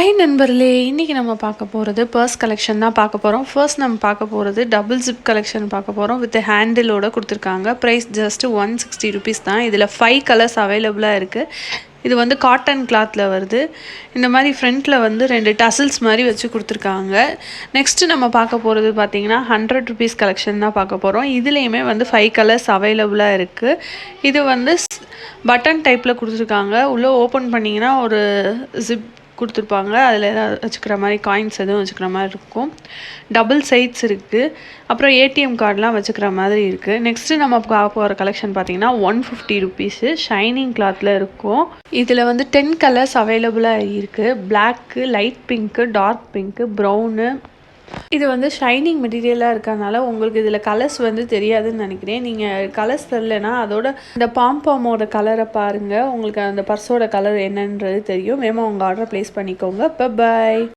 Hi நண்பர்களே, இன்றைக்கி நம்ம பார்க்க போகிறது பர்ஸ் கலெக்ஷன் தான் பார்க்க போகிறோம். ஃபர்ஸ்ட் நம்ம பார்க்க போகிறது டபுள் ஜிப் கலெக்ஷன் பார்க்க போகிறோம். வித் ஹேண்டிலோட கொடுத்துருக்காங்க. ப்ரைஸ் ஜஸ்ட் 160 ருபீஸ் தான். இதில் 5 கலர்ஸ் அவைலபிளாக இருக்குது. இது வந்து காட்டன் கிளாத்தில் வருது. இந்த மாதிரி ஃப்ரண்ட்டில் வந்து 2 டசல்ஸ் மாதிரி வச்சு கொடுத்துருக்காங்க. நெக்ஸ்ட்டு நம்ம பார்க்க போகிறது பார்த்திங்கன்னா 100 ருபீஸ் கலெக்ஷன் தான் பார்க்க போகிறோம். இதுலேயுமே வந்து 5 கலர்ஸ் அவைலபிளாக இருக்குது. இது வந்து பட்டன் டைப்பில் கொடுத்துருக்காங்க. உள்ளே ஓப்பன் பண்ணிங்கன்னா ஒரு ஜிப் கொடுத்துருப்பாங்க. அதில் எதாவது வச்சுக்கிற மாதிரி காயின்ஸ் எதுவும் வச்சுக்கிற மாதிரி இருக்கும். டபுள் சைட்ஸ் இருக்குது. அப்புறம் ஏடிஎம் கார்டெலாம் வச்சுக்கிற மாதிரி இருக்குது. நெக்ஸ்ட்டு நம்ம பார்க்க போகிற கலெக்ஷன் பார்த்திங்கன்னா 150 ருபீஸு ஷைனிங் கிளாத்தில் இருக்கும். இதில் வந்து 10 கலர்ஸ் அவைலபிளாக இருக்குது. Black, light pink, dark pink, brown. இது வந்து ஷைனிங் மெட்டீரியலாக இருக்கறனால உங்களுக்கு இதில் கலர்ஸ் வந்து தெரியாதுன்னு நினைக்கிறேன். நீங்கள் கலர்ஸ் தெரிலனா அதோட இந்த பாம்போட கலரை பாருங்கள். உங்களுக்கு அந்த பர்ஸோட கலர் என்னன்றது தெரியும். வேகமாக உங்கள் ஆர்டரை ப்ளேஸ் பண்ணிக்கோங்க. பை.